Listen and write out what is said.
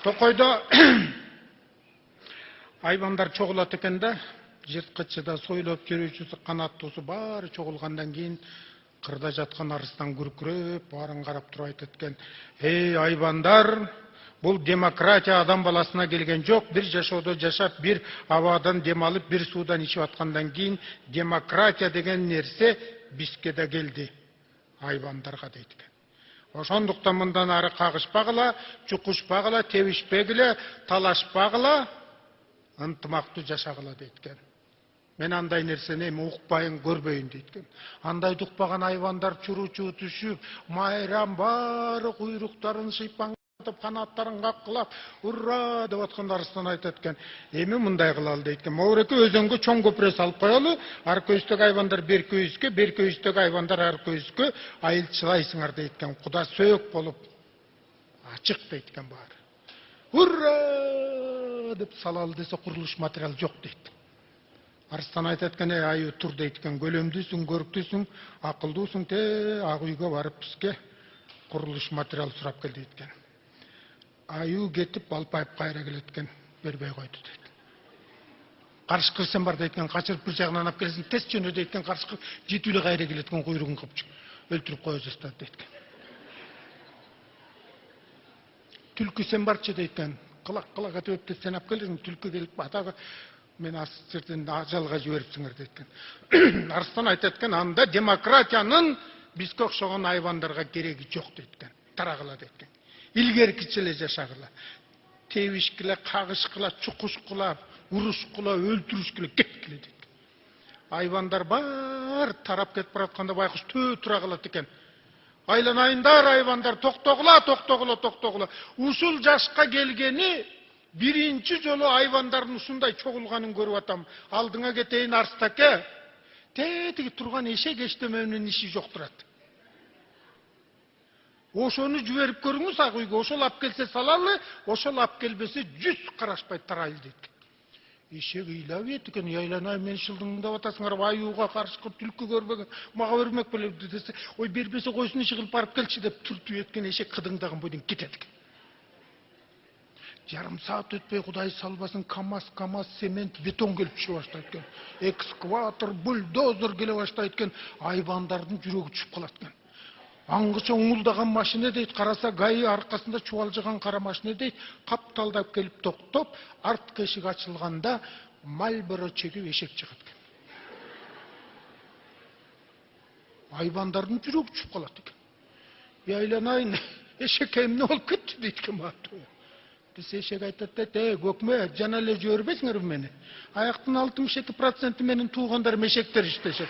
Токойда айбандар чогулат экен да, жырткычы да, сойлоп жүрүүчүсү, канаттуусу баары чогулгандан кийин кырда жаткан арыстан күркүрөп, баарын карап туруп айтат экен: "Эй айбандар, бул демократия адам баласына келген жок. Бир жашоодо жашап, бир абадан дем алып, бир суудан ичип аткандан кийин демократия деген нерсе бизге да келди, айбандарга" дейт экен. Ошондуктан мындан ары кагышпагыла, чукушпагыла, тебишпегиле, талашпагыла, ынтымактуу жашагыла дейт экен. Мен андай нерсени эми укпайын, көрбөйүн дейт экен. Андайды укпаган айбандар чуручу түшүп, майрам баары куйруктарын шыйпаңдатып, канаттарын каккылап, ура деп атканда арыстан айтат экен: "Эми мындай кылалы" дейт экен. "Могуреке өзөнгө чоң көпүрө салып коелу, ар көйүздөгү айбандар бер көйүзгө, бер көйүздөгү айбандар ар көйүзгө айылчылайсыңар" дейт экен. "Куда сөөк болуп ачык" дейт экен баары. "Ура" деп салалы десе, курулуш материал жок дейт. Арыстан айтат экен: "Аю тур" дейт экен. "Көлөмдүүсүң, көрктүүсүң, акылдуусуң, ак үйгө барып бизге курулуш материал сурап кел" дейт экен. Аю кетип, Балпаев кайра келет экен, бербей койду дейт. "Карышкы сен бар" дейт экен, "качырып бир жагынан алып келесиң, тез жөнө" дейт экен. Карышкы жетип эле кайра келет экен, куйругун кыпчык өлтүрүп кое жаздады дейт экен. "Түлкү сен барчы" дейт экен, "кылак этип сен алып келесиң, түлкү келип атагы мен ас жерден ажалга жибериптсиңер" дейт экен. Арыстан айтат экен: "Анда демократиянын бизге окшогон айбандарга кереги жок" дейт экен. "Тарагыла" дейт экен. "Илгеркиче эле жашагыла. Тебишкиле, кагышкыла, чукушкула, урушкула, өлтүрүшкүлө, кеткиле" дейт экен. Айбандар баары тарап кетип баратканда байкуш төө тура калат экен. "Айланайындар айбандар, токтогула, токтогула, токтогула. Ушул жашка келгени биринчи жолу айбандардын ушундай чогулганын көрүп атам. Алдыңа кетейин Арстаке. Тетиги турган эшек эчтеме менен иши жок турат. Ошону жиберип көрүңүз ак үйгө. Ошол алып келсе салалы, ошол алып келбесе 100 карашпай тарайлы" дейт. Эшек ыйлап экен: "Айланай, мен шылдыңдап атасыңар, аюуга карышкы, түлкү көрбөгөн, мага бермек беле" десе, "Ой, бербесе койсун, иши кылып барып келчи" деп түртүп эткен эшек кыдыңдаган бойдон кетет экен. Жарым саат өтпөй, Кудай салбасын, КамАЗ, цемент, бетон келип түшө баштайт экен. Экскаватор, бульдозер келе баштайт экен. Айбандардын жүрөгү түшүп калат экен. Аңгыча уңулдаган машина дейт, караса ГАИ аркасында чубалжыган кара машина дейт, капталдап келип токтоп, арткы эшик ачылганда Мальборо чегип эшек чыгат экен. Айбандардын жүрөгү түшүп калат экен. "Айланайын, эшек эмне болуп кетти" дейт экен баары. Десе эшек айтат да: "Көкмө, жана эле жибербейсиңерби мени? Аяктын 62% менин туугандарым эшектер иштешет"